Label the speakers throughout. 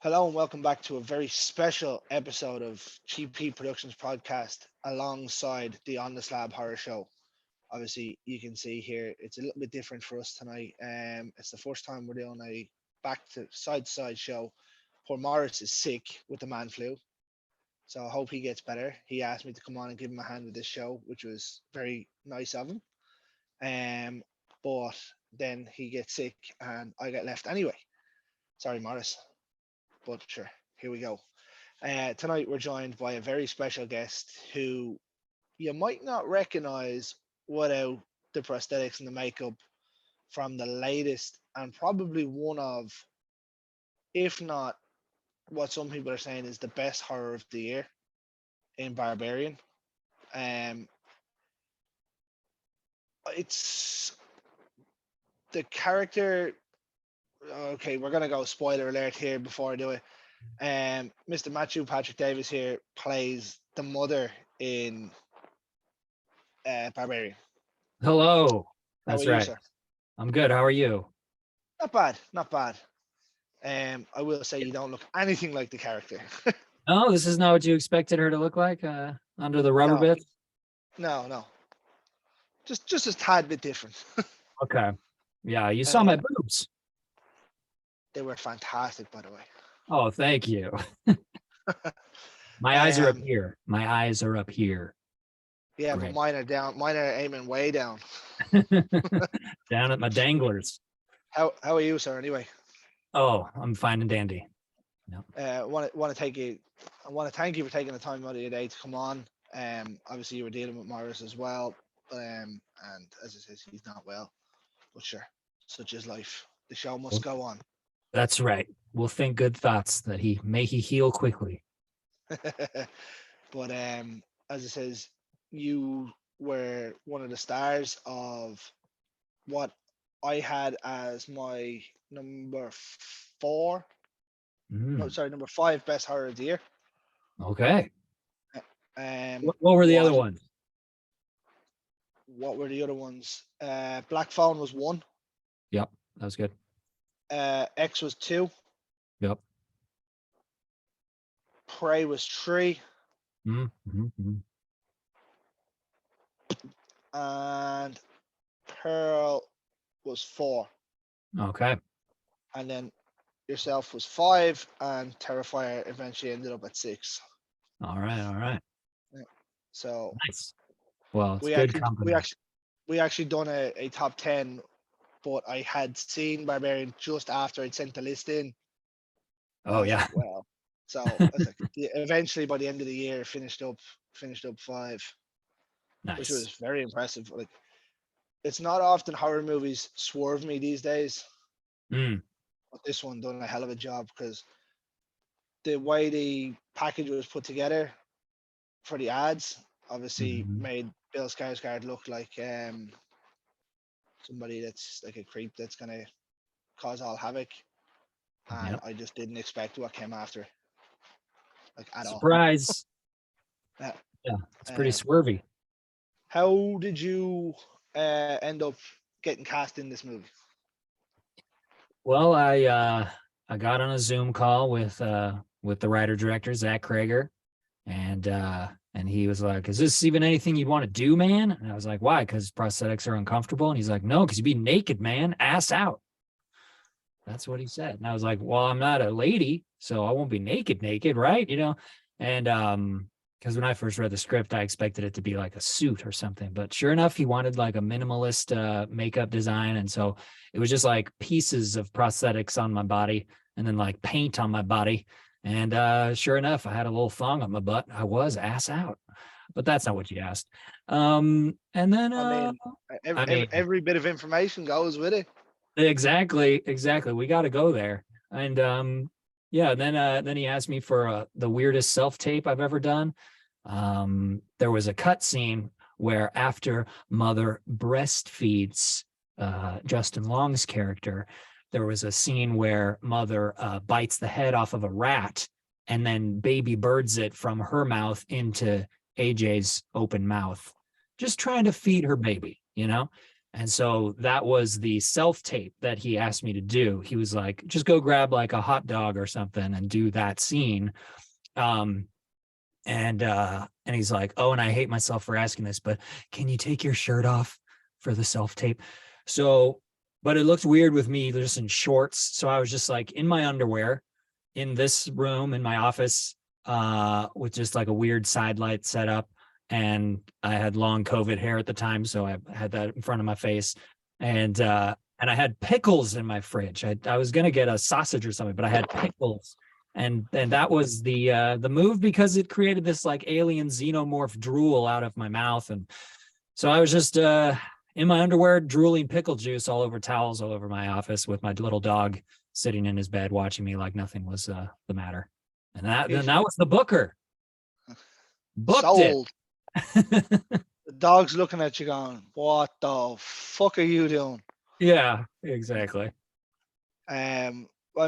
Speaker 1: Hello and welcome back to a very special episode of GP Productions podcast alongside the On the Slab Horror Show. Obviously, you can see here it's a little bit different for us tonight. It's the first time we're doing a back to side show. Poor Morris is sick with the man flu, so I hope he gets better. He asked me to come on and give him a hand with this show, which was very nice of him. But then he gets sick and I get left anyway. Sorry, Morris. But sure, here we go. Tonight we're joined by a very special guest who you might not recognize without the prosthetics and the makeup from the latest and probably one of, if not what some people are saying is the best horror of the year in Barbarian. It's the character. Okay, we're gonna go spoiler alert here before I do it. Mr. Matthew Patrick Davis here plays the mother in Barbarian.
Speaker 2: Hello.
Speaker 1: How
Speaker 2: That's
Speaker 1: are you,
Speaker 2: right.
Speaker 1: sir?
Speaker 2: I'm good. How are you?
Speaker 1: Not bad, not bad. I will say you don't look anything like the character.
Speaker 2: Oh, this is not what you expected her to look like under the rubber
Speaker 1: No.
Speaker 2: bits?
Speaker 1: No. Just a tad bit different.
Speaker 2: Okay. Yeah, you saw my boobs.
Speaker 1: They were fantastic, by the way.
Speaker 2: Oh, thank you. My eyes are up here. My eyes are up here.
Speaker 1: Yeah,
Speaker 2: Great.
Speaker 1: but mine are down. Mine are aiming way down.
Speaker 2: Down at my danglers.
Speaker 1: How are you, sir? Anyway.
Speaker 2: Oh, I'm fine and dandy.
Speaker 1: Want to thank you for taking the time out of your day to come on. Obviously you were dealing with Morris as well. And as I says, he's not well. But sure, such is life. The show must go on.
Speaker 2: That's right. We'll think good thoughts that he heal quickly.
Speaker 1: But as it says, you were one of the stars of what I had as my number 4. No, sorry, number 5 best horror of the year.
Speaker 2: Okay.
Speaker 1: What
Speaker 2: were the other ones?
Speaker 1: What were the other ones? Black Phone was 1.
Speaker 2: Yep, that was good.
Speaker 1: X was 2.
Speaker 2: Yep.
Speaker 1: Prey was 3. And Pearl was 4.
Speaker 2: Okay.
Speaker 1: And then yourself was 5, and Terrifier eventually ended up at 6.
Speaker 2: All right.
Speaker 1: Yeah. So
Speaker 2: nice. Well, it's
Speaker 1: we
Speaker 2: good
Speaker 1: actually,
Speaker 2: company.
Speaker 1: we actually done a top 10, but I had seen Barbarian just after I'd sent the list in.
Speaker 2: Oh yeah.
Speaker 1: Well, so I was like, eventually by the end of the year, finished up 5.
Speaker 2: Nice.
Speaker 1: Which was very impressive. Like, it's not often horror movies swerve me these days. But this one done a hell of a job because the way the package was put together for the ads obviously made Bill Skarsgård look like somebody that's like a creep that's gonna cause all havoc, and I just didn't expect what came after, like at
Speaker 2: Surprise.
Speaker 1: all.
Speaker 2: Yeah, it's pretty swervy.
Speaker 1: How did you end up getting cast in this movie?
Speaker 2: Well, I got on a Zoom call with the writer director Zach Krager, and he was like, "Is this even anything you'd want to do, man?" And I was like, "Why? Because prosthetics are uncomfortable." And he's like, "No, because you'd be naked, man, ass out." That's what he said. And I was like, "Well, I'm not a lady, so I won't be naked, right? You know?" And because when I first read the script, I expected it to be like a suit or something. But sure enough, he wanted like a minimalist makeup design. And so it was just like pieces of prosthetics on my body and then like paint on my body. And sure enough, I had a little thong on my butt. I was ass out. But that's not what you asked. And then
Speaker 1: I mean, every bit of information goes with it.
Speaker 2: Exactly. We got to go there. And yeah, then he asked me for the weirdest self-tape I've ever done. There was a cut scene where after Mother breastfeeds Justin Long's character, there was a scene where Mother bites the head off of a rat and then baby birds it from her mouth into AJ's open mouth, just trying to feed her baby, you know? And so that was the self-tape that he asked me to do. He was like, just go grab like a hot dog or something and do that scene. And he's like, oh, and I hate myself for asking this, but can you take your shirt off for the self-tape? So, but it looked weird with me just in shorts. So I was just like in my underwear in this room in my office, with just like a weird side light set up. And I had long COVID hair at the time, so I had that in front of my face. And I had pickles in my fridge. I was gonna get a sausage or something, but I had pickles. And that was the move, because it created this like alien xenomorph drool out of my mouth. And so I was just in my underwear drooling pickle juice all over towels all over my office, with my little dog sitting in his bed watching me like nothing was the matter. And then that was the booker. Booked it.
Speaker 1: Sold. The dog's looking at you going, what the fuck are you doing?
Speaker 2: Yeah, exactly.
Speaker 1: I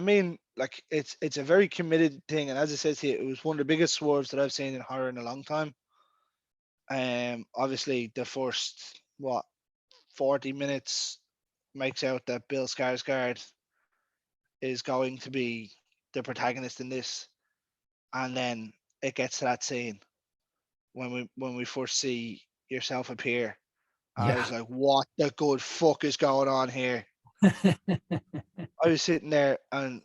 Speaker 1: mean, like it's a very committed thing, and as I said to you, it was one of the biggest swerves that I've seen in horror in a long time. Obviously the first 40 minutes makes out that Bill Skarsgård is going to be the protagonist in this, and then it gets to that scene when we first see yourself appear. I
Speaker 2: Yeah.
Speaker 1: was like, what the good fuck is going on here? I was sitting there and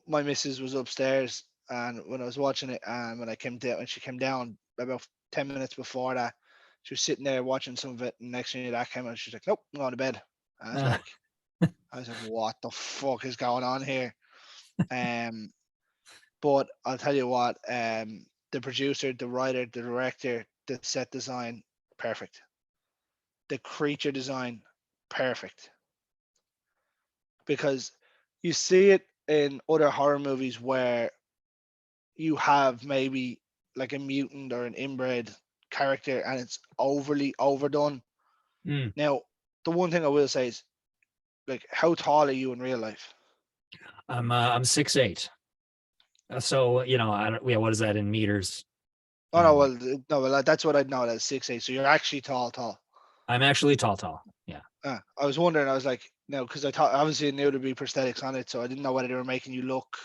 Speaker 1: my missus was upstairs, and when I was watching it, and when she came down about 10 minutes before that, she was sitting there watching some of it, and next thing that came out, she's like, nope, I'm going to bed. I was like, what the fuck is going on here? But I'll tell you what, the producer, the writer, the director, the set design, perfect. The creature design, perfect. Because you see it in other horror movies where you have maybe like a mutant or an inbred character and it's overly overdone.
Speaker 2: Mm.
Speaker 1: Now, the one thing I will say is, like, how tall are you in real life?
Speaker 2: I'm 6'8". So I don't. Yeah, what is that in meters?
Speaker 1: Oh no, well, no, well, that's what I'd know as 6'8". So you're actually tall.
Speaker 2: I'm actually tall. Yeah.
Speaker 1: I was wondering. I was like, no, because I thought obviously I knew there'd be prosthetics on it, so I didn't know whether they were making you look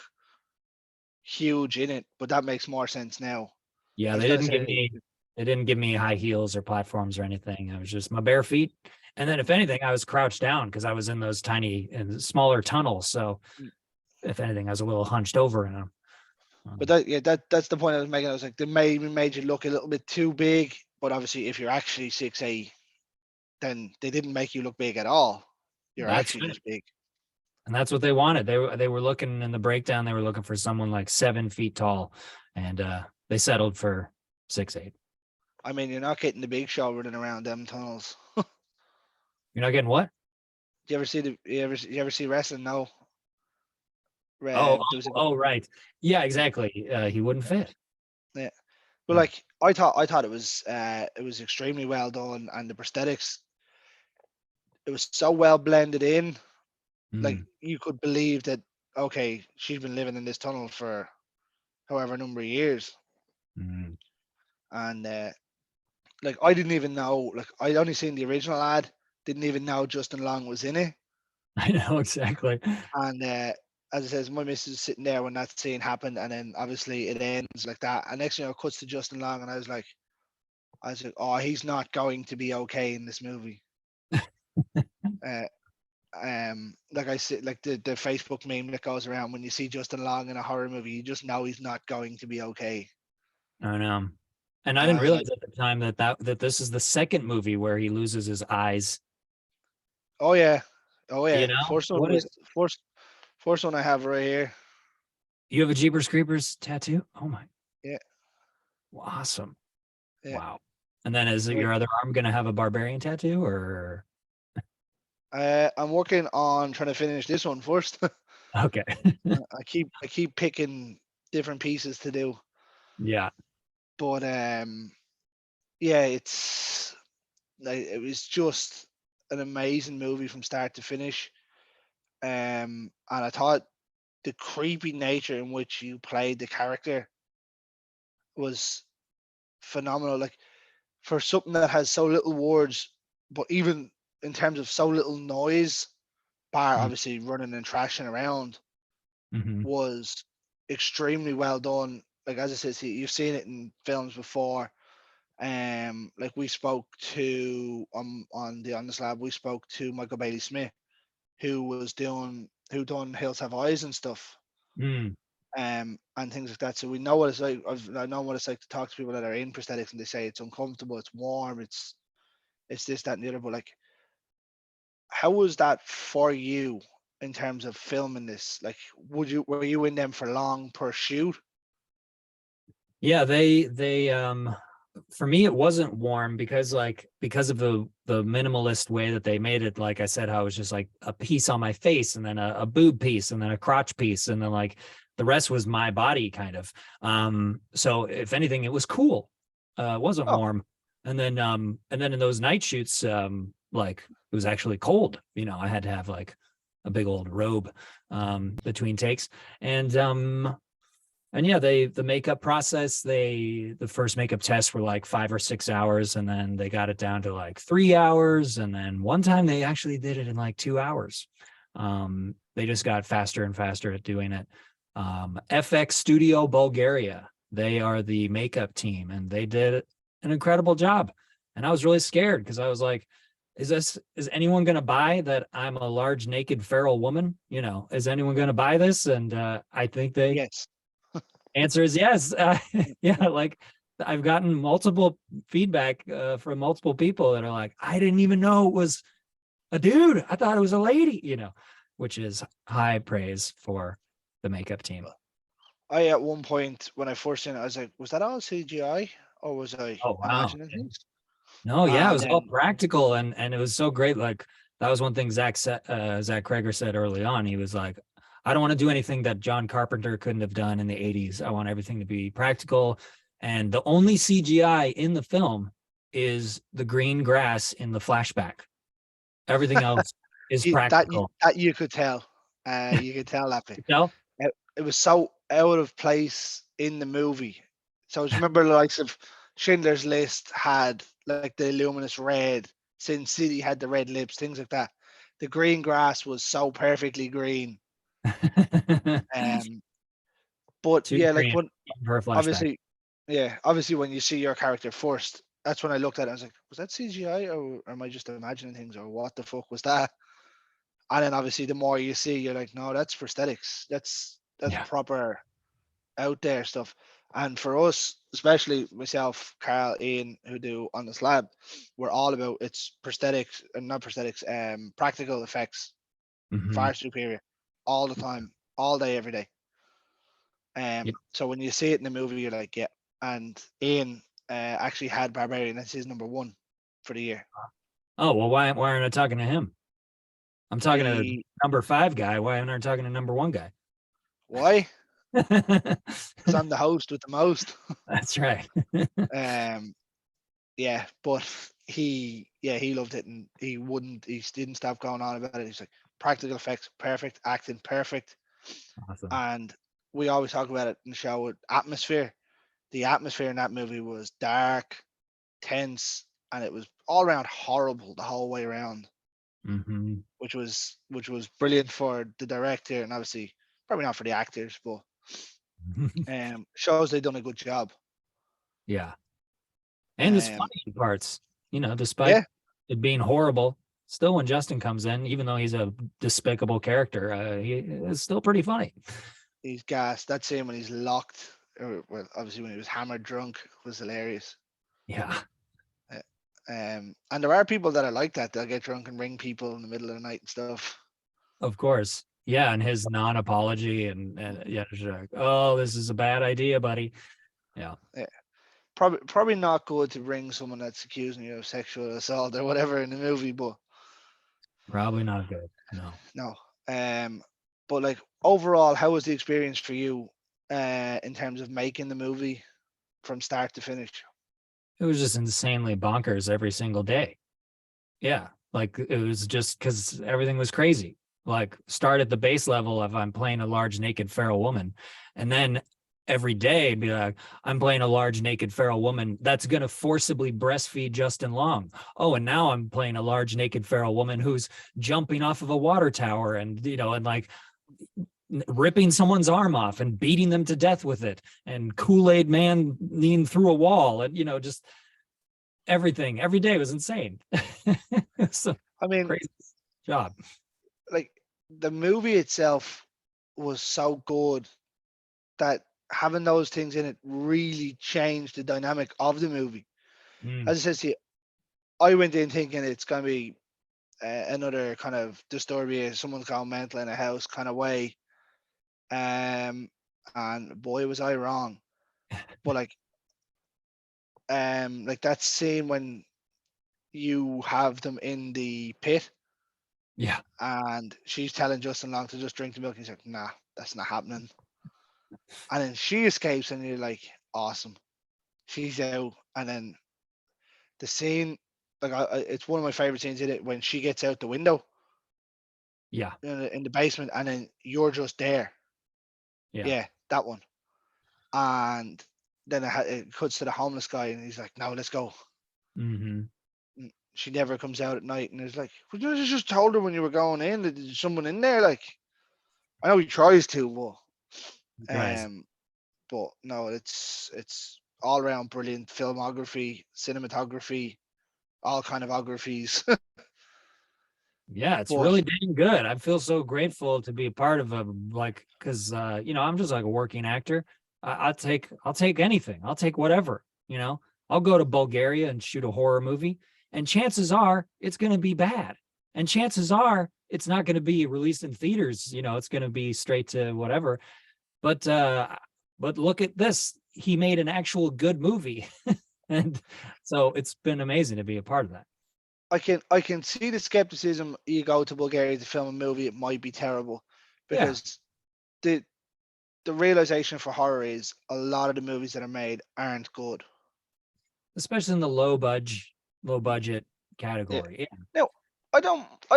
Speaker 1: huge in it. But that makes more sense now. I
Speaker 2: Yeah,
Speaker 1: was
Speaker 2: they
Speaker 1: gonna
Speaker 2: didn't give
Speaker 1: say,
Speaker 2: me they didn't give me high heels or platforms or anything. I was just my bare feet. And then if anything, I was crouched down because I was in those tiny and smaller tunnels. So if anything, I was a little hunched over in them.
Speaker 1: but that's the point I was making. I was like, they maybe made you look a little bit too big, but obviously, if you're actually 6'8", then they didn't make you look big at all. You're
Speaker 2: That's
Speaker 1: actually
Speaker 2: it.
Speaker 1: just big.
Speaker 2: And that's what they wanted. They were looking in the breakdown. They were looking for someone like 7 feet tall, and they settled for 6'8".
Speaker 1: I mean, you're not getting the big show running around them tunnels.
Speaker 2: You're not getting what?
Speaker 1: Do you ever see you ever see wrestling? No.
Speaker 2: Oh,
Speaker 1: There was a
Speaker 2: right. Yeah, exactly. He wouldn't fit.
Speaker 1: yeah. But
Speaker 2: Yeah.
Speaker 1: like I thought it was extremely well done, and the prosthetics, it was so well blended in. Like
Speaker 2: Mm,
Speaker 1: you could believe that, okay, she's been living in this tunnel for however number of years,
Speaker 2: mm.
Speaker 1: and like I didn't even know. Like I'd only seen the original ad, didn't even know Justin Long was in it,
Speaker 2: I know exactly.
Speaker 1: and as I says, my missus was sitting there when that scene happened, and then obviously it ends like that, and next thing it cuts to Justin Long, and I was like, oh, he's not going to be okay in this movie. Uh, like I said, like the Facebook meme that goes around when you see Justin Long in a horror movie, you just know he's not going to be okay.
Speaker 2: I know. And I
Speaker 1: And I
Speaker 2: didn't
Speaker 1: was like,
Speaker 2: realize at the time that this is the second movie where he loses his eyes.
Speaker 1: oh yeah, oh
Speaker 2: You
Speaker 1: yeah.
Speaker 2: know
Speaker 1: First one
Speaker 2: what?
Speaker 1: was first one I have right here.
Speaker 2: You have a Jeepers Creepers tattoo? Oh my,
Speaker 1: Yeah,
Speaker 2: awesome!
Speaker 1: yeah.
Speaker 2: Wow. And then is
Speaker 1: Like
Speaker 2: your other arm gonna have a Barbarian tattoo or?
Speaker 1: I'm working on trying to finish this one first.
Speaker 2: Okay.
Speaker 1: I keep picking different pieces to do,
Speaker 2: Yeah.
Speaker 1: but yeah, it's like it was just an amazing movie from start to finish. And I thought the creepy nature in which you played the character was phenomenal. Like for something that has so little words, but even in terms of so little noise, bar
Speaker 2: Mm.
Speaker 1: obviously running and trashing around,
Speaker 2: Mhm.
Speaker 1: was extremely well done. Like as I said, see, you've seen it in films before. Like we spoke to on the Slab, we spoke to Michael Bailey Smith, who done Hills Have Eyes and stuff,
Speaker 2: Mm.
Speaker 1: and things like that. So we know what it's like. I know what it's like to talk to people that are in prosthetics, and they say it's uncomfortable, it's warm, it's this, that, and the other. But like, how was that for you in terms of filming this? Like, were you in them for long per shoot?
Speaker 2: Yeah, they for me it wasn't warm because because of the minimalist way that they made it. Like I said, how it was just like a piece on my face and then a boob piece and then a crotch piece and then like the rest was my body kind of. So if anything, it was cool. It wasn't
Speaker 1: Oh,
Speaker 2: warm. And then in those night shoots, like it was actually cold. You know, I had to have like a big old robe between takes. And yeah, the makeup process, the first makeup tests were like 5 or 6 hours, and then they got it down to like 3 hours. And then one time they actually did it in like 2 hours. They just got faster and faster at doing it. FX Studio Bulgaria, they are the makeup team, and they did an incredible job. And I was really scared because I was like, is anyone going to buy that I'm a large naked feral woman? You know, is anyone going to buy this? And I think they
Speaker 1: yes.
Speaker 2: answer is yes. Yeah, like I've gotten multiple feedback from multiple people that are like, I didn't even know it was a dude. I thought it was a lady, you know, which is high praise for the makeup team.
Speaker 1: I at one point when I first seen it, I was like, was that all CGI or was I
Speaker 2: Oh wow.
Speaker 1: imagining things?
Speaker 2: No, yeah, it
Speaker 1: And
Speaker 2: was all
Speaker 1: then
Speaker 2: practical and it was so great. Like that was one thing Zach Kreger said early on. He was like, I don't want to do anything that John Carpenter couldn't have done in the 80s. I want everything to be practical. And the only CGI in the film is the green grass in the flashback. Everything else is practical.
Speaker 1: that you could tell, you could tell that bit.
Speaker 2: You know?
Speaker 1: It was so out of place in the movie. So just remember the likes of Schindler's List had like the luminous red, Sin City had the red lips, things like that. The green grass was so perfectly green. Um, but
Speaker 2: Too
Speaker 1: yeah, like
Speaker 2: green
Speaker 1: when
Speaker 2: for a flashback.
Speaker 1: obviously, yeah, obviously when you see your character first, that's when I looked at it. I was like, was that CGI or am I just imagining things or what the fuck was that? And then obviously the more you see, you're like, no, that's prosthetics. That's
Speaker 2: Yeah.
Speaker 1: proper out there stuff. And for us, especially myself, Carl, Ian, who do on the slab, we're all about it's prosthetics and not prosthetics, practical effects,
Speaker 2: Mhm.
Speaker 1: far superior, all the time, all day, every day. So when you see it in the movie, you're like, yeah. And Ian actually had Barbarian as his number one for the year.
Speaker 2: Oh, well, why aren't I talking to him? I'm talking to
Speaker 1: He
Speaker 2: number 5 guy. Why aren't I talking to number 1 guy?
Speaker 1: why? Because I'm the host with the most.
Speaker 2: That's right.
Speaker 1: um, yeah, but he loved it and he didn't stop going on about it. He's like practical effects, perfect, acting perfect,
Speaker 2: Awesome.
Speaker 1: and we always talk about it in the show with atmosphere. The atmosphere in that movie was dark, tense, and it was all around horrible the whole way around,
Speaker 2: Hmm.
Speaker 1: which was brilliant for the director and obviously probably not for the actors, but shows they done a good job.
Speaker 2: Yeah. And it's
Speaker 1: Um,
Speaker 2: funny in parts, you know, despite
Speaker 1: yeah,
Speaker 2: it being horrible. Still, when Justin comes in, even though he's a despicable character, he is still pretty funny.
Speaker 1: he's gassed. That scene when he's locked, or well, obviously when he was hammered drunk, was hilarious.
Speaker 2: Yeah,
Speaker 1: Uh, and there are people that are like that. They'll get drunk and ring people in the middle of the night and stuff.
Speaker 2: of course. Yeah, and his non-apology and yeah, just like, oh, this is a bad idea, buddy. Yeah,
Speaker 1: Yeah. Probably not good to bring someone that's accusing you of sexual assault or whatever in the movie, but
Speaker 2: probably not good. No.
Speaker 1: no. But like overall, how was the experience for you in terms of making the movie from start to finish?
Speaker 2: It was just insanely bonkers every single day. Yeah, like it was just because everything was crazy. Like start at the base level of I'm playing a large naked feral woman, and then every day, be like, I'm playing a large naked feral woman that's going to forcibly breastfeed Justin Long. Oh, and now I'm playing a large naked feral woman who's jumping off of a water tower and, and like ripping someone's arm off and beating them to death with it, and Kool-Aid man kneeing through a wall, and, just everything every day was insane. So
Speaker 1: I mean,
Speaker 2: crazy job.
Speaker 1: like the movie itself was so good that having those things in it really changed the dynamic of the movie.
Speaker 2: Mm,
Speaker 1: As I said to you, I went in thinking it's going to be another kind of disturbia, someone's gone mental in a house kind of way. And boy, was I wrong. But like that scene when you have them in the pit
Speaker 2: yeah.
Speaker 1: and she's telling Justin Long to just drink the milk, and he's like, nah, that's not happening. And then she escapes, and you're like, awesome. She's out, and then the scene, like it's one of my favorite scenes in it when she gets out the window
Speaker 2: Yeah.
Speaker 1: in the basement, and then you're just there.
Speaker 2: Yeah.
Speaker 1: Yeah, that one. And then it cuts to the homeless guy, and he's like, "No, let's go."
Speaker 2: Mm-hmm.
Speaker 1: And she never comes out at night, and it's like, "Well, you just told her when you were going in that there's someone in there." Like, I know he tries to,
Speaker 2: Guys.
Speaker 1: but no, it's all around brilliant filmography, cinematography, all kind of ographies.
Speaker 2: Yeah, it's
Speaker 1: But
Speaker 2: really dang good. I feel so grateful to be a part of because I'm just like a working actor. I'll take anything. I'll take whatever. I'll go to Bulgaria and shoot a horror movie, and chances are it's going to be bad. And chances are it's not going to be released in theaters. It's going to be straight to whatever. But look at this. He made an actual good movie. And so it's been amazing to be a part of that.
Speaker 1: I can see the skepticism. You go to Bulgaria to film a movie, it might be terrible,
Speaker 2: Yeah.
Speaker 1: because the the realization for horror is a lot of the movies that are made aren't good.
Speaker 2: Especially in the low budget
Speaker 1: Yeah.
Speaker 2: category. Yeah.
Speaker 1: Now, I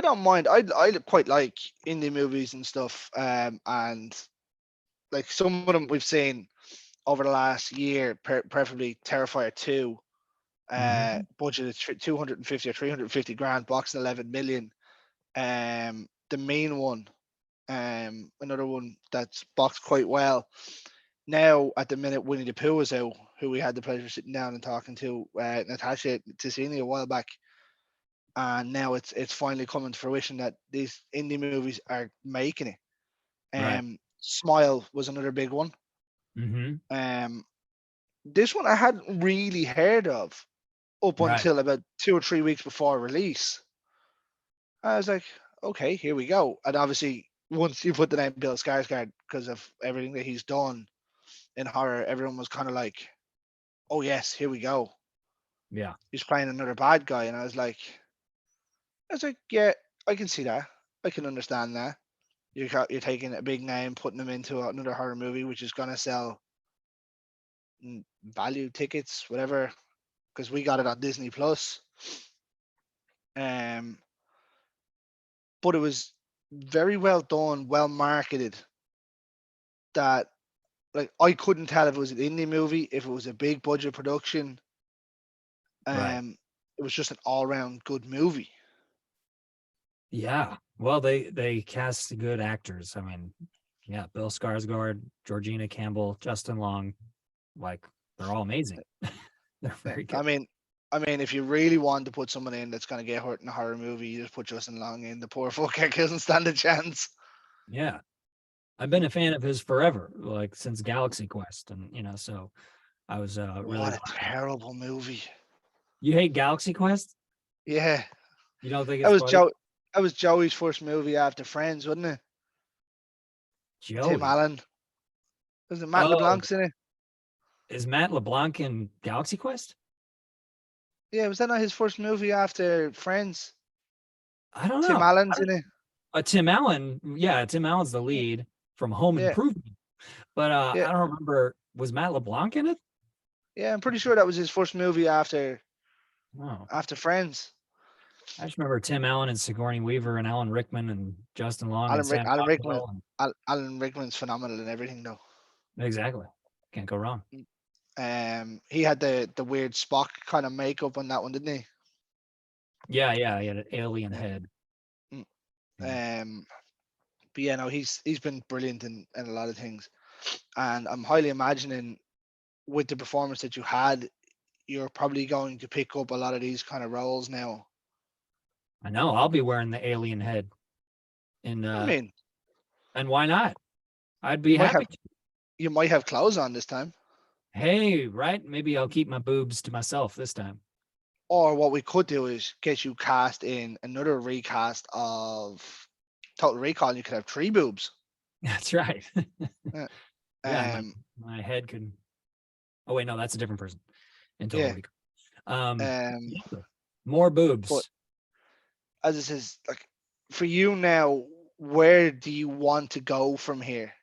Speaker 1: don't mind. I quite like indie movies and stuff. And like some of them we've seen over the last year, preferably Terrifier 2,
Speaker 2: Mm-hmm.
Speaker 1: budget of 250 or 350 grand, box 11 million. The main one, another one that's boxed quite well. Now, at the minute, Winnie the Pooh is out, who we had the pleasure of sitting down and talking to, Natasha Ticini, a while back, and now it's finally coming to fruition that these indie movies are making it.
Speaker 2: Right.
Speaker 1: Smile was another big one.
Speaker 2: Mm-hmm.
Speaker 1: Um, this one I hadn't really heard of up
Speaker 2: Right.
Speaker 1: until about 2 or 3 weeks before release. I was like, okay, here we go. And obviously, once you put the name Bill Skarsgård, because of everything that he's done in horror, everyone was kind of like, oh yes, here we go.
Speaker 2: Yeah.
Speaker 1: He's playing another bad guy, and I was like, yeah, I can see that. I can understand that. You're taking a big name, putting them into another horror movie, which is gonna sell value tickets, whatever. Because we got it on Disney Plus. Um, but it was very well done, well marketed. That like I couldn't tell if it was an indie movie, if it was a big budget production.
Speaker 2: Right.
Speaker 1: It was just an all round good movie.
Speaker 2: Yeah. Well, they cast good actors. I mean, yeah, Bill Skarsgård, Georgina Campbell, Justin Long, like they're all amazing. They're
Speaker 1: Yeah.
Speaker 2: very good.
Speaker 1: I mean, if you really want to put someone in that's gonna get hurt in a horror movie, you just put Justin Long in. The poor fucker doesn't stand a chance.
Speaker 2: Yeah. I've been a fan of his forever, like since Galaxy Quest. And so I was really
Speaker 1: What a
Speaker 2: glad.
Speaker 1: terrible movie.
Speaker 2: You hate Galaxy Quest?
Speaker 1: Yeah,
Speaker 2: You don't think
Speaker 1: that
Speaker 2: it's
Speaker 1: was
Speaker 2: funny?
Speaker 1: Joe. That was Joey's first movie after Friends, wasn't it? Tim
Speaker 2: Joey.
Speaker 1: Allen. Was it Matt
Speaker 2: Oh,
Speaker 1: LeBlanc's in it?
Speaker 2: is Matt LeBlanc in Galaxy Quest?
Speaker 1: Yeah, was that not his first movie after Friends?
Speaker 2: I don't
Speaker 1: Tim
Speaker 2: know.
Speaker 1: Allen's in it.
Speaker 2: Tim Allen, yeah, Tim Allen's the
Speaker 1: Yeah,
Speaker 2: lead from Home
Speaker 1: yeah,
Speaker 2: Improvement, but
Speaker 1: yeah.
Speaker 2: I don't remember. Was Matt LeBlanc in it?
Speaker 1: Yeah, I'm pretty sure that was his first movie after
Speaker 2: Oh,
Speaker 1: after Friends.
Speaker 2: I just remember Tim Allen and Sigourney Weaver and Alan Rickman and Justin Long and
Speaker 1: Alan
Speaker 2: Sam
Speaker 1: Rickman.
Speaker 2: Rockwell.
Speaker 1: Alan Rickman's phenomenal in everything, though.
Speaker 2: Exactly. Can't go wrong.
Speaker 1: He had the weird Spock kind of makeup on that one, didn't he?
Speaker 2: Yeah, he had an alien
Speaker 1: Yeah.
Speaker 2: head.
Speaker 1: Mm.
Speaker 2: Yeah.
Speaker 1: But yeah, no, he's been brilliant in a lot of things, and I'm highly imagining with the performance that you had, you're probably going to pick up a lot of these kind of roles now.
Speaker 2: I know. I'll be wearing the alien head,
Speaker 1: I mean,
Speaker 2: and why not? I'd
Speaker 1: you
Speaker 2: be
Speaker 1: might have
Speaker 2: happy to.
Speaker 1: you might have clothes on this time.
Speaker 2: Hey, right? Maybe I'll keep my boobs to myself this time.
Speaker 1: Or what we could do is get you cast in another recast of Total Recall, and you could have three boobs.
Speaker 2: That's right.
Speaker 1: Yeah.
Speaker 2: Yeah,
Speaker 1: Um,
Speaker 2: my head could. Oh wait, no, that's a different person in Total
Speaker 1: yeah.
Speaker 2: Recall.
Speaker 1: Um,
Speaker 2: Yeah, more
Speaker 1: but
Speaker 2: boobs.
Speaker 1: as it says, like for you now, where do you want to go from here?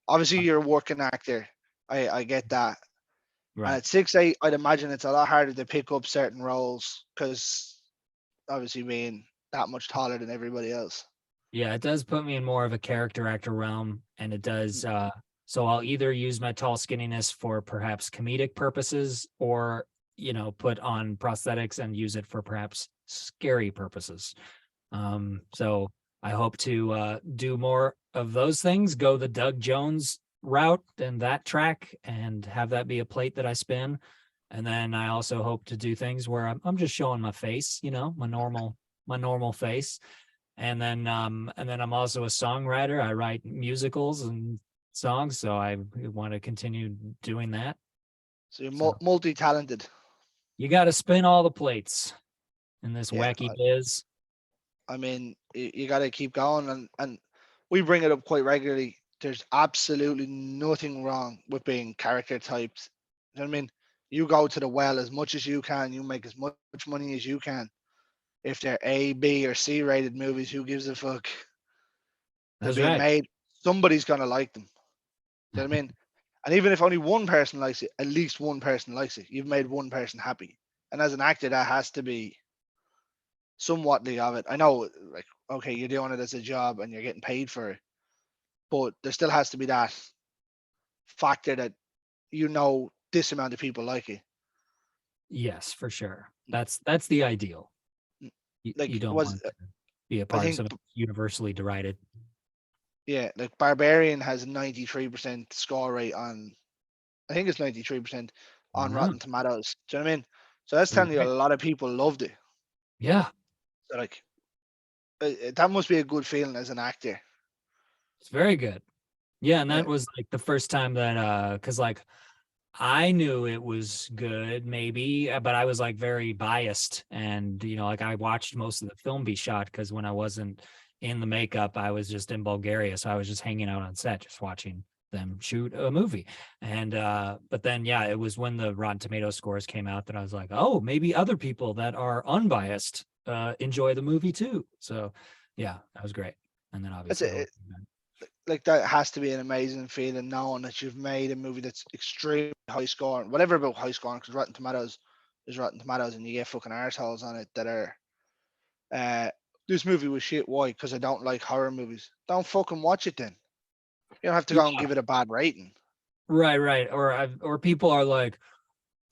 Speaker 1: Obviously, you're a working actor. I get that. And
Speaker 2: Right.
Speaker 1: at 6'8", I'd imagine it's a lot harder to pick up certain roles because obviously being that much taller than everybody else.
Speaker 2: Yeah, it does put me in more of a character actor realm, and it does. So I'll either use my tall skinniness for perhaps comedic purposes, or put on prosthetics and use it for perhaps scary purposes. So I hope to do more of those things, go the Doug Jones route and that track, and have that be a plate that I spin. And then I also hope to do things where I'm just showing my face, my normal face. And then I'm also a songwriter. I write musicals and songs, so I want to continue doing that.
Speaker 1: So you're
Speaker 2: So
Speaker 1: multi-talented.
Speaker 2: you got to spin all the plates in this
Speaker 1: Yeah,
Speaker 2: wacky biz.
Speaker 1: I mean, you got to keep going, and we bring it up quite regularly. There's absolutely nothing wrong with being character types. You know what I mean? You go to the well as much as you can. You make as much money as you can. If they're A, B, or C rated movies, who gives a fuck? They're
Speaker 2: That's
Speaker 1: being
Speaker 2: right.
Speaker 1: made. Somebody's gonna like them. You know what I mean? And even if only one person likes it, at least one person likes it. You've made one person happy. And as an actor, that has to be somewhatly of it. I know, like, okay, you're doing it as a job and you're getting paid for it, but there still has to be that factor that this amount of people like it.
Speaker 2: Yes, for sure. That's the ideal. You
Speaker 1: Like
Speaker 2: don't
Speaker 1: was
Speaker 2: want to be a
Speaker 1: I
Speaker 2: part of
Speaker 1: think
Speaker 2: something universally derided.
Speaker 1: yeah, like Barbarian has 93% score rate on. I think it's 93% on
Speaker 2: Mhm.
Speaker 1: Rotten Tomatoes. Do you know what I mean? So that's
Speaker 2: Pretty
Speaker 1: telling you a
Speaker 2: great.
Speaker 1: lot of people loved it.
Speaker 2: Yeah,
Speaker 1: So like that must be a good feeling as an actor.
Speaker 2: it's very good. Yeah, and
Speaker 1: Yeah,
Speaker 2: that was like the first time that because like I knew it was good, maybe, but I was like very biased. And, like I watched most of the film be shot because when I wasn't in the makeup, I was just in Bulgaria. So I was just hanging out on set, just watching them shoot a movie. And, but then, yeah, it was when the Rotten Tomato scores came out that I was like, oh, maybe other people that are unbiased enjoy the movie too. So, yeah, that was great. And then
Speaker 1: that's
Speaker 2: obviously I
Speaker 1: it.
Speaker 2: went.
Speaker 1: Like that has to be an amazing feeling knowing that you've made a movie that's extremely high scoring. Whatever about high scoring, because Rotten Tomatoes is Rotten Tomatoes, and you get fucking arseholes on it that are, uh, this movie was shit. Why? Because I don't like horror movies. Don't fucking watch it then. You don't have to go and give it a bad rating.
Speaker 2: Right. Or people are like,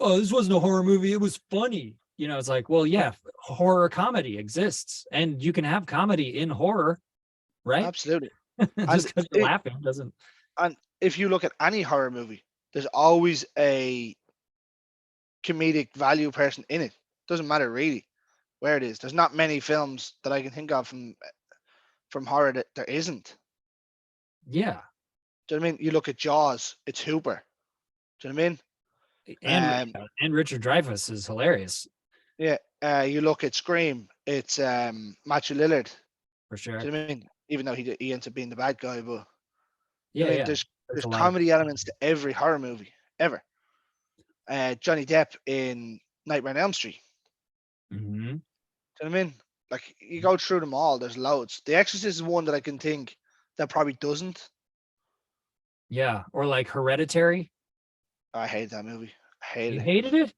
Speaker 2: oh, this wasn't a horror movie. It was funny. It's like, well, yeah, horror comedy exists, and you can have comedy in horror, right?
Speaker 1: Absolutely. And
Speaker 2: Just because you're
Speaker 1: it,
Speaker 2: laughing doesn't.
Speaker 1: and if you look at any horror movie, there's always a comedic value person in it. Doesn't matter really where it is. There's not many films that I can think of from horror that there isn't.
Speaker 2: Yeah,
Speaker 1: Do you know what I mean? You look at Jaws, it's Hooper. Do you know what I mean? Um,
Speaker 2: and Richard Dreyfuss is hilarious
Speaker 1: yeah. You look at Scream, it's Matthew Lillard.
Speaker 2: for
Speaker 1: Do
Speaker 2: sure.
Speaker 1: you know what I mean? Even though he ends up being the bad guy, but you know
Speaker 2: Yeah,
Speaker 1: what I mean,
Speaker 2: yeah. There's
Speaker 1: there's
Speaker 2: a lot of.
Speaker 1: comedy elements to every horror movie ever. Johnny Depp in Nightmare on Elm Street.
Speaker 2: Mhm.
Speaker 1: Do you know what I mean? Like you go through them all, there's loads. The Exorcist is one that I can think that probably doesn't.
Speaker 2: Yeah, or like Hereditary.
Speaker 1: I hated that movie. I hated
Speaker 2: You
Speaker 1: it.
Speaker 2: hated it?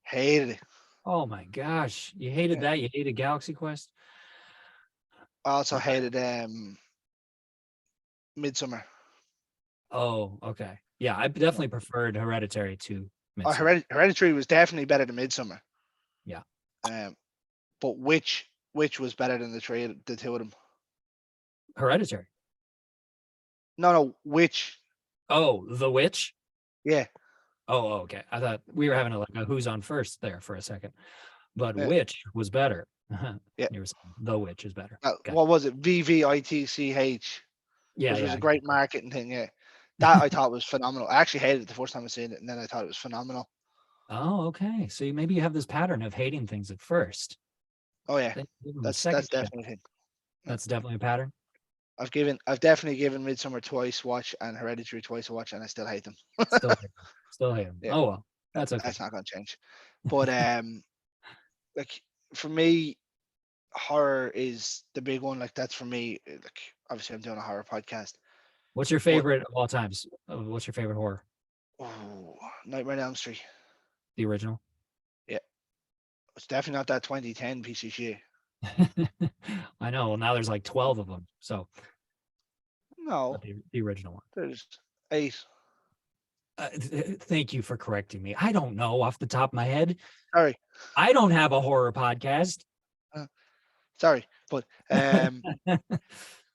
Speaker 1: Hated it.
Speaker 2: Oh my gosh, you hated
Speaker 1: Yeah.
Speaker 2: that? You hated Galaxy Quest?
Speaker 1: I also
Speaker 2: Okay.
Speaker 1: hated Midsummer.
Speaker 2: Oh, okay. Yeah, I definitely preferred Hereditary to Midsummer.
Speaker 1: Hereditary was definitely better than Midsummer.
Speaker 2: Yeah.
Speaker 1: But which was better than the two of them?
Speaker 2: Hereditary.
Speaker 1: No, which?
Speaker 2: Oh, The Witch.
Speaker 1: Yeah,
Speaker 2: Okay. I thought we were having a who's on first there for a second, but
Speaker 1: yeah,
Speaker 2: Witch was better.
Speaker 1: yeah.
Speaker 2: You were saying The Witch is better. Gotcha.
Speaker 1: What was it? VVITCH,
Speaker 2: Yeah,
Speaker 1: which was
Speaker 2: yeah,
Speaker 1: a great
Speaker 2: exactly.
Speaker 1: marketing thing. Yeah, that I thought was phenomenal. I actually hated it the first time I seen it, and then I thought it was phenomenal.
Speaker 2: Oh, okay. So maybe you have this pattern of hating things at first,
Speaker 1: Oh yeah,
Speaker 2: then give them a
Speaker 1: that's
Speaker 2: second shot.
Speaker 1: definitely a thing. Yeah.
Speaker 2: That's definitely a pattern.
Speaker 1: I've definitely given Midsummer twice watch and Hereditary twice watch, and I still hate them.
Speaker 2: Still hate them. Still hate them.
Speaker 1: Yeah,
Speaker 2: Oh well, that's okay.
Speaker 1: that's not gonna change. But like for me, horror is the big one. Like that's for me. Like obviously, I'm doing a horror podcast,
Speaker 2: What's your
Speaker 1: but
Speaker 2: favorite of all times? What's your favorite horror?
Speaker 1: oh, Nightmare on Elm Street.
Speaker 2: The original.
Speaker 1: Yeah, it's definitely not that 2010 piece of shit.
Speaker 2: I know. Well, now there's like 12 of them. So
Speaker 1: No,
Speaker 2: but the original one.
Speaker 1: there's 8.
Speaker 2: Thank you for correcting me. I don't know off the top of my head.
Speaker 1: Sorry,
Speaker 2: I don't have a horror podcast.
Speaker 1: sorry, but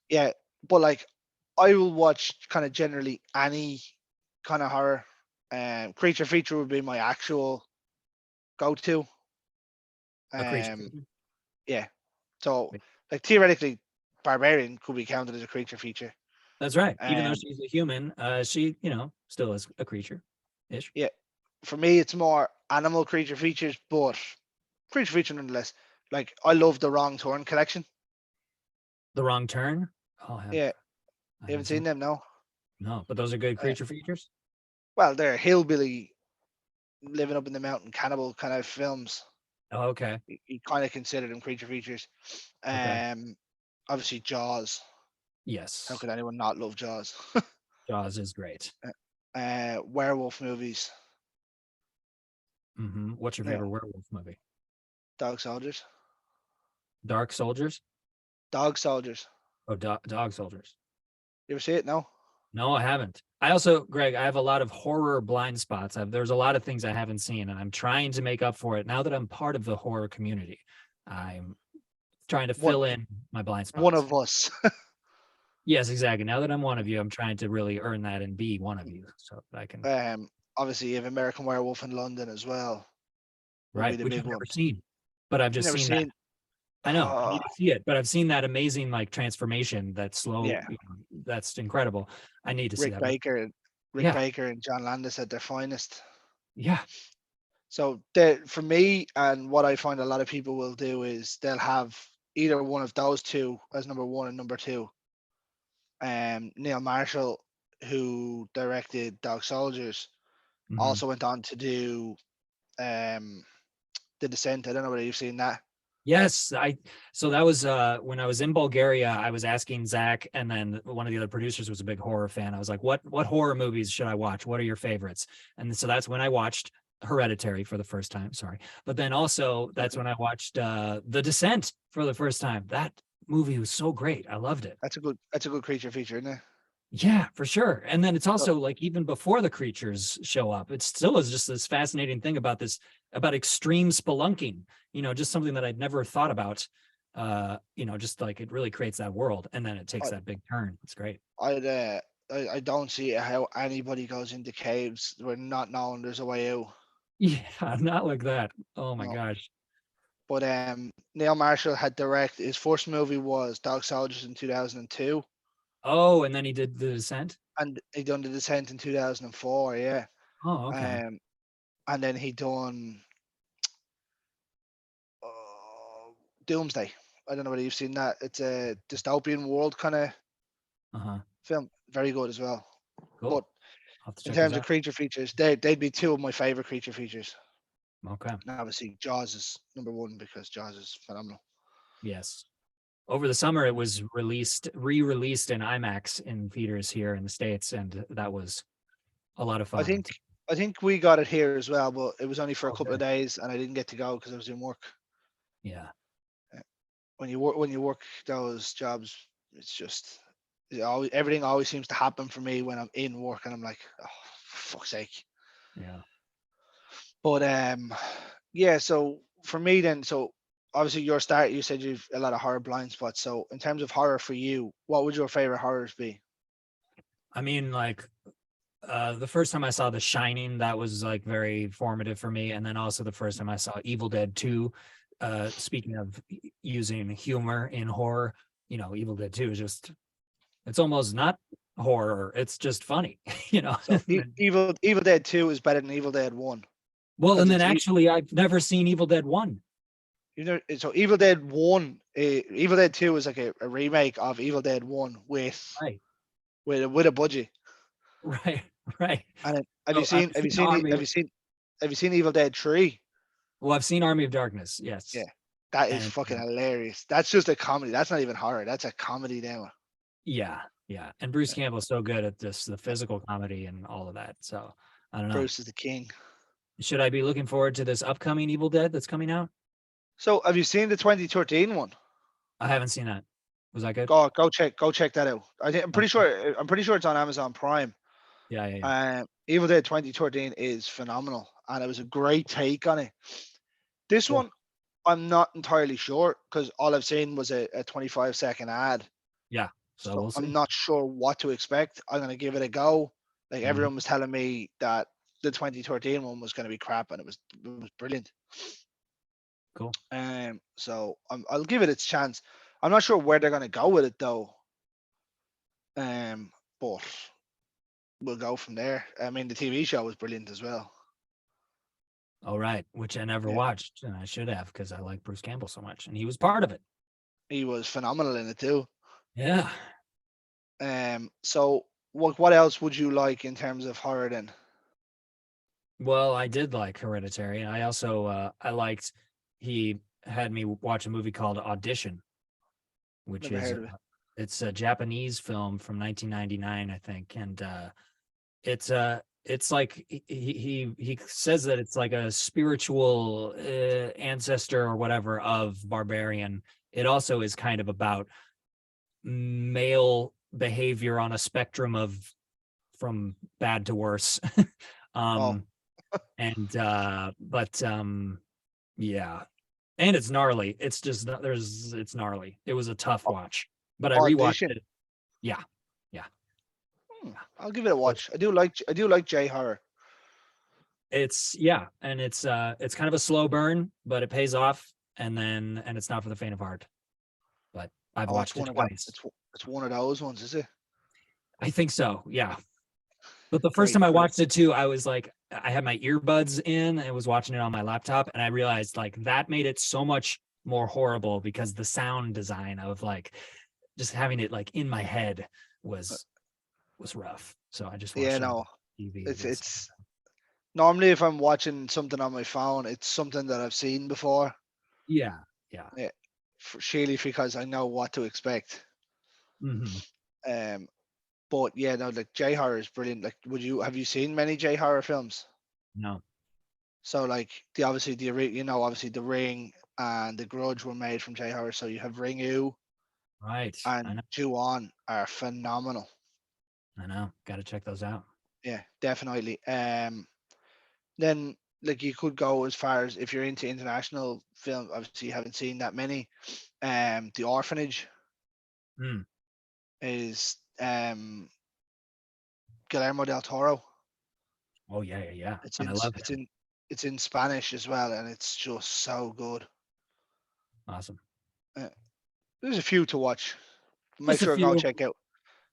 Speaker 1: yeah, but like I will watch kind of generally any kind of horror. Creature feature would be my actual go-to.
Speaker 2: A creature
Speaker 1: Um,
Speaker 2: feature.
Speaker 1: yeah. So like theoretically, Barbarian could be counted as a creature feature.
Speaker 2: That's right. Even though
Speaker 1: Um,
Speaker 2: she's a human, she, still is a creature ish.
Speaker 1: yeah. For me, it's more animal creature features, but creature feature nonetheless. Like I love the Wrong Turn collection.
Speaker 2: The Wrong Turn.
Speaker 1: Yeah,
Speaker 2: I
Speaker 1: you haven't
Speaker 2: haven't
Speaker 1: seen
Speaker 2: seen.
Speaker 1: them, no?
Speaker 2: No, but those are good
Speaker 1: Uh,
Speaker 2: creature features.
Speaker 1: well, they're hillbilly living up in the mountain cannibal kind of films.
Speaker 2: Oh, okay.
Speaker 1: You kind of consider them creature features.
Speaker 2: Okay.
Speaker 1: Obviously Jaws. How
Speaker 2: Yes.
Speaker 1: could anyone not love Jaws?
Speaker 2: Jaws is great.
Speaker 1: Werewolf movies.
Speaker 2: What's your
Speaker 1: Yeah,
Speaker 2: favorite werewolf movie?
Speaker 1: Dog Soldiers.
Speaker 2: Dark Soldiers.
Speaker 1: Dog Soldiers.
Speaker 2: Oh, Dog Soldiers.
Speaker 1: You ever see it? No.
Speaker 2: No, I haven't. I also, Greg, I have a lot of horror blind spots. There's a lot of things I haven't seen, and I'm trying to make up for it now that I'm part of the horror community. I'm trying to
Speaker 1: One
Speaker 2: fill in my blind
Speaker 1: one
Speaker 2: spots.
Speaker 1: of us.
Speaker 2: Yes, exactly. Now that I'm one of you, I'm trying to really earn that and be one of you, so that I can.
Speaker 1: Obviously you have American Werewolf in London as well. Will be
Speaker 2: Right,
Speaker 1: the
Speaker 2: which
Speaker 1: big
Speaker 2: I've
Speaker 1: one.
Speaker 2: never seen, but I've
Speaker 1: You've
Speaker 2: just
Speaker 1: never
Speaker 2: seen that.
Speaker 1: seen?
Speaker 2: I know I
Speaker 1: Oh,
Speaker 2: need to see it, but I've seen that amazing transformation, that slow.
Speaker 1: yeah.
Speaker 2: That's incredible. I need to see
Speaker 1: Rick
Speaker 2: that.
Speaker 1: Baker, Rick
Speaker 2: Yeah,
Speaker 1: Baker and John Landis at their finest.
Speaker 2: yeah.
Speaker 1: So for me, and what I find a lot of people will do is they'll have either one of those two as number one and number two. Neil Marshall, who directed Dog Soldiers,
Speaker 2: Mhm.
Speaker 1: also went on to do um, The Descent. I don't know whether you've seen that.
Speaker 2: Yes, so that was when I was in Bulgaria, I was asking Zach, and then one of the other producers was a big horror fan. I was like, what horror movies should I watch? What are your favorites? And so that's when I watched Hereditary for the first time. Sorry. But then also that's
Speaker 1: Okay.
Speaker 2: when I watched The Descent for the first time. That movie was so great. I loved it.
Speaker 1: That's a good creature feature, isn't it?
Speaker 2: Yeah, for sure. And then it's
Speaker 1: So,
Speaker 2: also like even before the creatures show up, it still is just this fascinating thing about extreme spelunking, just something that I'd never thought about. Just like it really creates that world and then it takes
Speaker 1: I
Speaker 2: that big turn. It's great.
Speaker 1: I don't see how anybody goes into caves where not knowing there's a way out.
Speaker 2: Yeah, not like that. Oh my
Speaker 1: No.
Speaker 2: gosh.
Speaker 1: But Neil Marshall had direct his first movie was Dog Soldiers in 2002,
Speaker 2: Oh, and then he did The Descent.
Speaker 1: and he done The Descent in 2004. Yeah.
Speaker 2: Oh, okay.
Speaker 1: Um, and then he done Doomsday. I don't know whether you've seen that. It's a dystopian world kind of
Speaker 2: Uh-huh.
Speaker 1: film. Very good as well. But
Speaker 2: Cool. I'll have to
Speaker 1: in
Speaker 2: check those
Speaker 1: terms of
Speaker 2: out.
Speaker 1: creature features, they'd be two of my favorite creature features.
Speaker 2: Okay.
Speaker 1: And obviously, Jaws is number one because Jaws is phenomenal.
Speaker 2: Yes. Over the summer, it was re-released in IMAX in theaters here in the States, and that was a lot of
Speaker 1: I
Speaker 2: fun.
Speaker 1: think I think we got it here as well, but it was only for a couple
Speaker 2: Okay.
Speaker 1: of days, and I didn't get to go because I was in work.
Speaker 2: Yeah.
Speaker 1: When you work those jobs, it's just Everything always seems to happen for me when I'm in work, and I'm like, oh, for fuck's sake.
Speaker 2: Yeah.
Speaker 1: But yeah. So for me then, so obviously your start, you said you've a lot of horror blind spots. So in terms of horror for you, what would your favorite horrors be?
Speaker 2: I mean, like the first time I saw The Shining, that was like very formative for me. And then also the first time I saw Evil Dead 2, speaking of using humor in horror, Evil Dead 2 is just, it's almost not horror. It's just funny, you know?
Speaker 1: So Evil Dead 2 is better than Evil Dead 1
Speaker 2: Well,
Speaker 1: because
Speaker 2: and then actually I've never seen Evil Dead 1.
Speaker 1: so Evil Dead 1, Evil Dead 2 is like a remake of Evil Dead 1
Speaker 2: Right.
Speaker 1: with a budget.
Speaker 2: Right. Right.
Speaker 1: And have you
Speaker 2: So I've
Speaker 1: seen have you
Speaker 2: seen
Speaker 1: seen
Speaker 2: Army.
Speaker 1: have you seen Evil Dead 3?
Speaker 2: Well, I've seen Army of Darkness.
Speaker 1: Yeah.
Speaker 2: Yes.
Speaker 1: That is
Speaker 2: And
Speaker 1: fucking hilarious. That's just a comedy. That's not even horror. That's a comedy now.
Speaker 2: yeah. Yeah. And Bruce Campbell's so good at this, the physical comedy and all of that. So I don't know.
Speaker 1: Bruce is the king.
Speaker 2: Should I be looking forward to this upcoming Evil Dead that's coming out?
Speaker 1: So have you seen the 2013 one?
Speaker 2: I haven't seen that. Was that good?
Speaker 1: Go check that out. I'm pretty
Speaker 2: Okay.
Speaker 1: sure it's on Amazon Prime.
Speaker 2: Yeah, yeah, yeah.
Speaker 1: Evil Dead 2013 is phenomenal, and it was a great take on it. This
Speaker 2: Cool.
Speaker 1: one, I'm not entirely sure because all I've seen was a 25-second ad.
Speaker 2: Yeah. So
Speaker 1: So
Speaker 2: we'll
Speaker 1: I'm
Speaker 2: see.
Speaker 1: not sure what to expect. I'm gonna give it a go. Like
Speaker 2: Mhm.
Speaker 1: everyone was telling me that the 2013 one was gonna be crap, and it was brilliant.
Speaker 2: Cool.
Speaker 1: So I'll give it its chance. I'm not sure where they're gonna go with it though. But we'll go from there. I mean, the TV show was brilliant as well.
Speaker 2: All right. Which I never
Speaker 1: Yeah,
Speaker 2: watched, and I should have because I like Bruce Campbell so much, and he was part of it.
Speaker 1: he was phenomenal in it too.
Speaker 2: Yeah.
Speaker 1: So what else would you like in terms of horror then?
Speaker 2: Well, I did like Hereditary. I also I liked, he had me watch a movie called Audition, which
Speaker 1: Never
Speaker 2: is
Speaker 1: heard of it.
Speaker 2: it's a Japanese film from 1999, I think, and it's like he says that it's like a spiritual ancestor or whatever of Barbarian. It also is kind of about male behavior on a spectrum of from bad to worse.
Speaker 1: Oh,
Speaker 2: um and but yeah, and it's gnarly. It's just it's gnarly. It was a tough watch, but I rewatched
Speaker 1: Audition.
Speaker 2: it. Yeah, yeah.
Speaker 1: I'll give it a
Speaker 2: But
Speaker 1: watch. I do like J horror.
Speaker 2: it's, yeah, and it's kind of a slow burn, but it pays off, and it's not for the faint of heart. But I've
Speaker 1: Oh, it's
Speaker 2: watched it
Speaker 1: one of the
Speaker 2: twice.
Speaker 1: it's one of those ones, is it?
Speaker 2: I think so. Yeah. But the first
Speaker 1: Great,
Speaker 2: time I
Speaker 1: great.
Speaker 2: watched it too, I was like, I had my earbuds in and was watching it on my laptop, and I realized like that made it so much more horrible because the sound design of like just having it like in my head
Speaker 1: Uh,
Speaker 2: was rough. So I just
Speaker 1: Yeah,
Speaker 2: watched it on
Speaker 1: no.
Speaker 2: TV
Speaker 1: It's
Speaker 2: with
Speaker 1: it's normally if I'm watching something on my phone, it's something that I've seen before.
Speaker 2: yeah, yeah.
Speaker 1: Yeah, surely because I know what to expect.
Speaker 2: Hmm.
Speaker 1: Um, but yeah, no, like J horror is brilliant. Like, have you seen many J horror films?
Speaker 2: No,
Speaker 1: So like obviously the Ring and the Grudge were made from J horror. So you have Ringu
Speaker 2: right.
Speaker 1: and Ju-on are phenomenal.
Speaker 2: I know. Got to check those out.
Speaker 1: Yeah, definitely. Then like you could go as far as if you're into international film. Obviously, you haven't seen that many. The Orphanage
Speaker 2: Mm.
Speaker 1: is Guillermo del Toro.
Speaker 2: Oh yeah, yeah, yeah.
Speaker 1: It's
Speaker 2: And
Speaker 1: in
Speaker 2: I love
Speaker 1: it's
Speaker 2: him.
Speaker 1: in it's in Spanish as well, and it's just so good.
Speaker 2: Awesome.
Speaker 1: Uh, there's a few to watch. Make
Speaker 2: Just a
Speaker 1: sure
Speaker 2: few.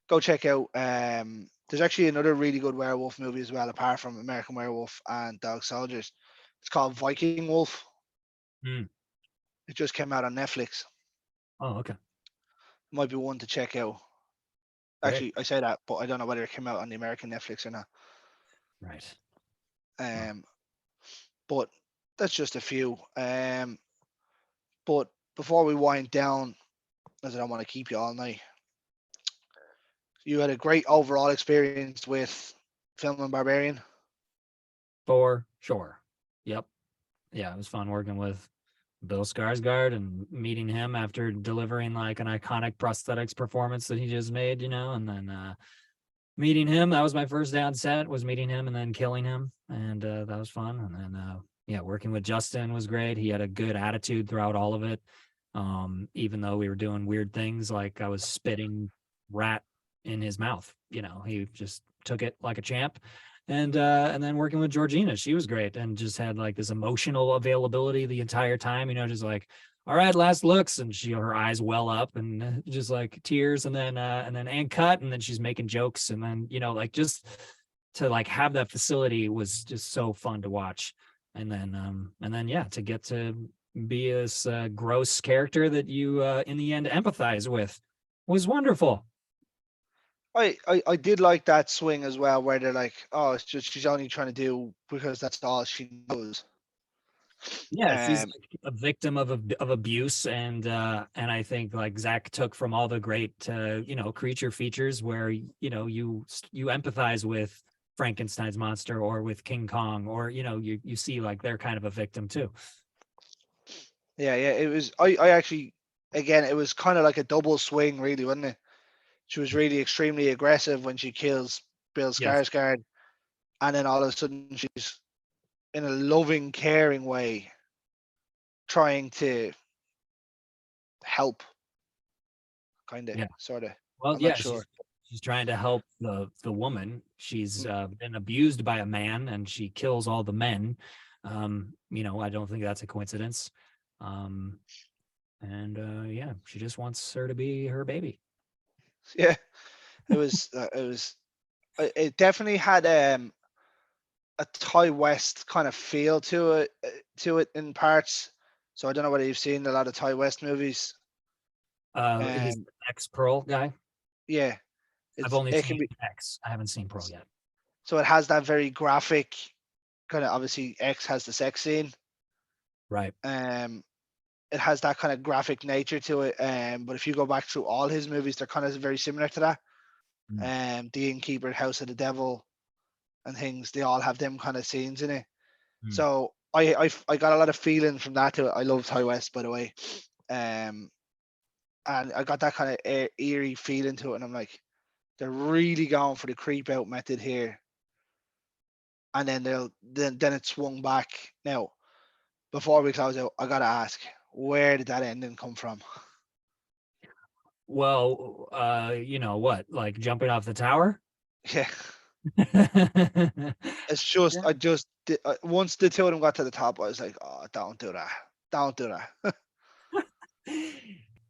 Speaker 1: go check out. There's actually another really good werewolf movie as well, apart from American Werewolf and Dog Soldiers. It's called Viking Wolf.
Speaker 2: Mm.
Speaker 1: It just came out on Netflix.
Speaker 2: Oh, okay.
Speaker 1: Might be one to check out.
Speaker 2: Great.
Speaker 1: Actually, I say that, but I don't know whether it came out on the American Netflix or not.
Speaker 2: Right. Well,
Speaker 1: Um, but that's just a few. But before we wind down, as I don't want to keep you all night, you had a great overall experience with filming Barbarian.
Speaker 2: for sure. Yep. Yeah, it was fun working with Bill Skarsgård and meeting him after delivering like an iconic prosthetics performance that he just made, and then meeting him. That was my first day on set, was meeting him and then killing him, and that was fun. And then yeah, working with Justin was great. He had a good attitude throughout all of it, even though we were doing weird things like I was spitting rat in his mouth. He just took it like a champ. And then working with Georgina, she was great and just had like this emotional availability the entire time, just like, all right, last looks, and her eyes well up and just like tears, and then cut, and then she's making jokes, and then like just to like have that facility was just so fun to watch. And then yeah, to get to be this gross character that you in the end empathize with was wonderful.
Speaker 1: I did like that swing as well, where they're like, oh, it's just she's only trying to do because that's all she knows.
Speaker 2: Yeah, she's
Speaker 1: Um,
Speaker 2: like a victim of abuse, and I think like Zach took from all the great creature features where you empathize with Frankenstein's monster or with King Kong, or you see like they're kind of a victim too.
Speaker 1: yeah, it was. I actually, again, it was kind of like a double swing, really, wasn't it? She was really extremely aggressive when she kills Bill
Speaker 2: Yes.
Speaker 1: Skarsgård, and then all of a sudden she's in a loving, caring way trying to help, kind of,
Speaker 2: Yeah.
Speaker 1: sort of.
Speaker 2: Well,
Speaker 1: I'm not
Speaker 2: yeah,
Speaker 1: sure.
Speaker 2: she's trying to help the woman. She's
Speaker 1: Mm.
Speaker 2: been abused by a man, and she kills all the men. I don't think that's a coincidence. Um, and yeah, she just wants her to be her baby.
Speaker 1: Yeah, it was. It definitely had a Ty West kind of feel to it in parts. So I don't know whether you've seen a lot of Ty West movies.
Speaker 2: He's
Speaker 1: Um,
Speaker 2: the ex-Pearl guy.
Speaker 1: yeah,
Speaker 2: I've
Speaker 1: it's
Speaker 2: only
Speaker 1: it can
Speaker 2: seen
Speaker 1: be.
Speaker 2: X. I haven't seen Pearl yet.
Speaker 1: So it has that very graphic kind of. Obviously, X has the sex scene.
Speaker 2: Right.
Speaker 1: Um, it has that kind of graphic nature to it. But if you go back through all his movies, they're kind of very similar to that.
Speaker 2: Mm.
Speaker 1: The Innkeeper, House of the Devil, and things. They all have them kind of scenes in it.
Speaker 2: Mm.
Speaker 1: So I got a lot of feeling from that to it. I love Ty West, by the way. And I got that kind of eerie feeling to it, and I'm like, they're really going for the creep out method here. And then then it swung back. Now, before we close out, I gotta ask, where did that ending come from?
Speaker 2: Well, you know what? Like jumping off the tower?
Speaker 1: Yeah,
Speaker 2: Yeah.
Speaker 1: it's just once the two of them got to the top, I was like, oh, don't do that, don't do that.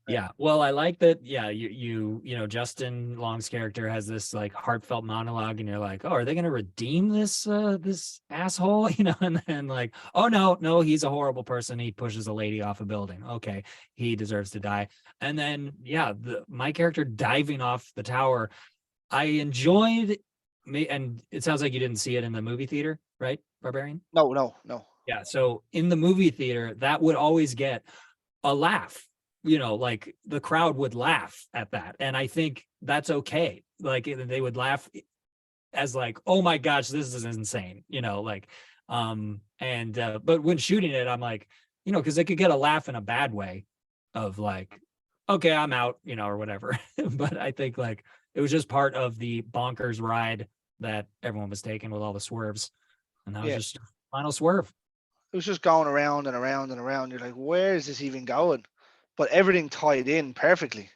Speaker 2: Yeah. Well, I like that. Yeah, Justin Long's character has this like heartfelt monologue, and you're like, oh, are they gonna redeem this asshole? And then like, oh no, he's a horrible person. He pushes a lady off a building. Okay, he deserves to die. And then yeah, my character diving off the tower, I enjoyed me, and it sounds like you didn't see it in the movie theater, right, Barbarian?
Speaker 1: No.
Speaker 2: Yeah. So in the movie theater, that would always get a laugh, like the crowd would laugh at that. And I think that's okay. Like they would laugh as like, oh my gosh, this is insane, but when shooting it, I'm like, because they could get a laugh in a bad way of like, okay, I'm out, or whatever. But I think like it was just part of the bonkers ride that everyone was taking with all the swerves. And that was
Speaker 1: Yeah,
Speaker 2: just a final swerve.
Speaker 1: it was just going around and around and around. You're like, where is this even going? But everything tied in perfectly.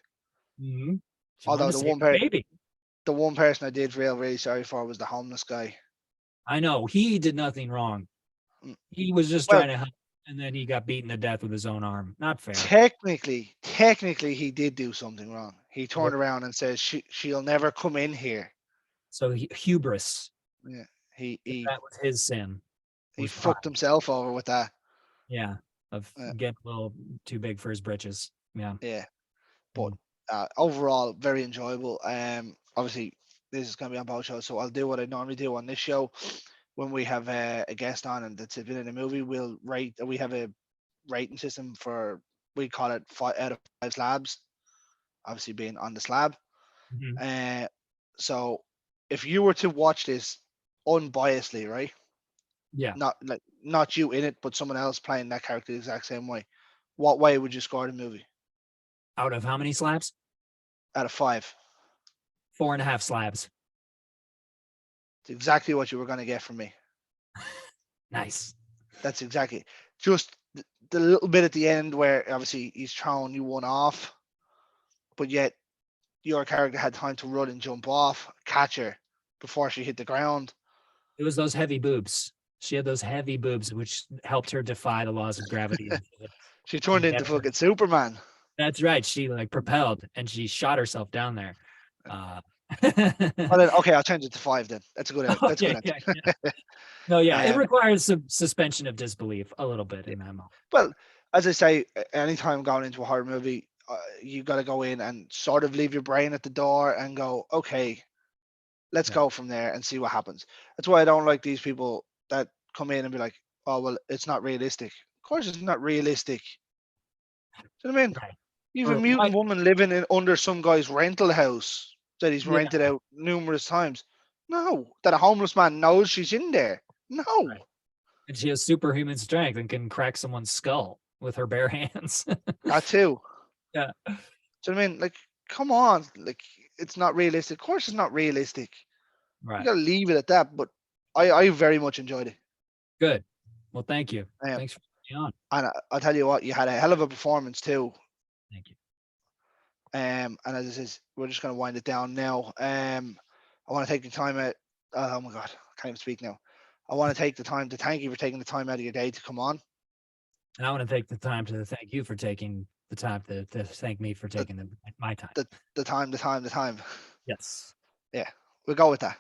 Speaker 2: Mm-hmm. She wanted
Speaker 1: Although
Speaker 2: to save her baby.
Speaker 1: the one person I did feel really sorry for was the homeless guy.
Speaker 2: I know he did nothing wrong.
Speaker 1: Mm.
Speaker 2: He was just
Speaker 1: Well,
Speaker 2: trying to help, and then he got beaten to death with his own arm. Not fair.
Speaker 1: technically, he did do something wrong. He
Speaker 2: What?
Speaker 1: turned around and says, she'll never come in here."
Speaker 2: So hubris.
Speaker 1: Yeah, he
Speaker 2: If
Speaker 1: he
Speaker 2: that was his sin,
Speaker 1: he
Speaker 2: was pride.
Speaker 1: fucked himself over with that.
Speaker 2: Yeah, of
Speaker 1: Uh,
Speaker 2: getting a little too big for his britches. Yeah.
Speaker 1: yeah, but
Speaker 2: Mm.
Speaker 1: overall, very enjoyable. Obviously, this is gonna be on both shows, so I'll do what I normally do on this show. When we have a guest on and that's been in a movie, we'll rate. We have a rating system for, we call it 5 out of 5 slabs. Obviously, being on the slab.
Speaker 2: Mhm.
Speaker 1: Uh, so if you were to watch this unbiasedly, right?
Speaker 2: Yeah.
Speaker 1: Not you in it, but someone else playing that character the exact same way. what way would you score the movie
Speaker 2: Out of how many slabs?
Speaker 1: out of 5?
Speaker 2: 4.5 slabs.
Speaker 1: It's exactly what you were going to get from me.
Speaker 2: Nice.
Speaker 1: That's exactly just the little bit at the end where obviously he's throwing you one off, but yet your character had time to run and jump off, catch her before she hit the ground.
Speaker 2: It was those heavy boobs. She had those heavy boobs, which helped her defy the laws of gravity and physics.
Speaker 1: She turned into fucking Superman.
Speaker 2: That's right. She like propelled and she shot herself down there.
Speaker 1: Well, then, okay, I'll change it to 5 then. That's a good. That's a good answer.
Speaker 2: No, yeah, it requires some suspension of disbelief a little bit in that moment.
Speaker 1: Well, as I say, anytime going into a horror movie, you got to go in and sort of leave your brain at the door and go, okay, let's go from there and see what happens. That's why I don't like these people that come in and be like, oh, well, it's not realistic. Of course, it's not realistic. Do you know what I mean?
Speaker 2: Right.
Speaker 1: You have a mutant woman living under some guy's rental house that he's rented out numerous times. No, that a homeless man knows she's in there. No.
Speaker 2: Right. And she has superhuman strength and can crack someone's skull with her bare hands.
Speaker 1: That too.
Speaker 2: Yeah.
Speaker 1: Do you know what I mean? Like, come on. Like, it's not realistic. Of course, it's not realistic.
Speaker 2: Right.
Speaker 1: You got to leave it at that. But I very much enjoyed it.
Speaker 2: Good. Well, thank you. Thanks for being on.
Speaker 1: And I'll tell you what, you had a hell of a performance too.
Speaker 2: Thank you.
Speaker 1: And as I says, we're just going to wind it down now. I want to take the time out. Oh my God, I can't even speak now. I want to take the time to thank you for taking the time out of your day to come on.
Speaker 2: And I want to take the time to thank you for taking the time to thank me for taking my time.
Speaker 1: The time.
Speaker 2: Yes.
Speaker 1: Yeah, we'll go with that.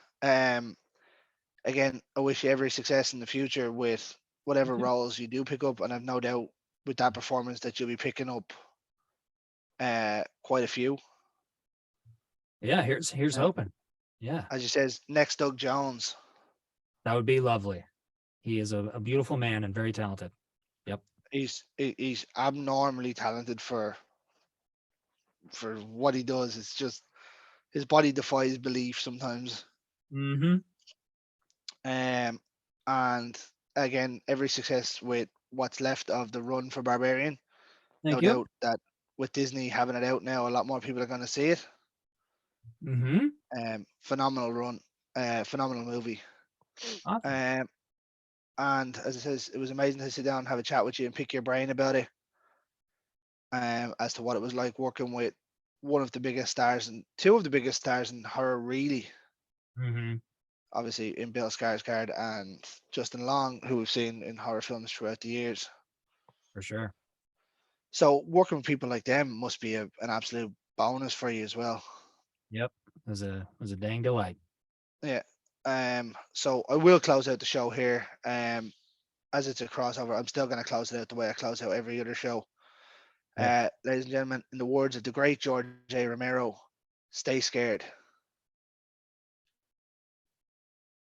Speaker 1: Again, I wish you every success in the future with whatever roles you do pick up, and I've no doubt with that performance that you'll be picking up quite a few.
Speaker 2: Yeah, here's hoping. Yeah.
Speaker 1: As you says, next Doug Jones.
Speaker 2: That would be lovely. He is a beautiful man and very talented. Yep.
Speaker 1: He's abnormally talented for what he does. It's just his body defies belief sometimes.
Speaker 2: Mm-hmm.
Speaker 1: And again, every success with what's left of the run for Barbarian.
Speaker 2: Thank
Speaker 1: no
Speaker 2: you.
Speaker 1: doubt that with Disney having it out now, a lot more people are going to see it.
Speaker 2: Mm-hmm.
Speaker 1: Phenomenal run, phenomenal movie.
Speaker 2: Awesome.
Speaker 1: And as it says, it was amazing to sit down and have a chat with you and pick your brain about it. As to what it was like working with one of the biggest stars and two of the biggest stars in horror, really.
Speaker 2: Mm-hmm.
Speaker 1: Obviously, in Bill Skarsgård and Justin Long, who we've seen in horror films throughout the years.
Speaker 2: For sure.
Speaker 1: So working with people like them must be an absolute bonus for you as well.
Speaker 2: Yep. It was a dang delight.
Speaker 1: Yeah. So I will close out the show here. As it's a crossover, I'm still going to close it out the way I close out every other show.
Speaker 2: Yeah.
Speaker 1: Ladies and gentlemen, in the words of the great George A. Romero, stay scared.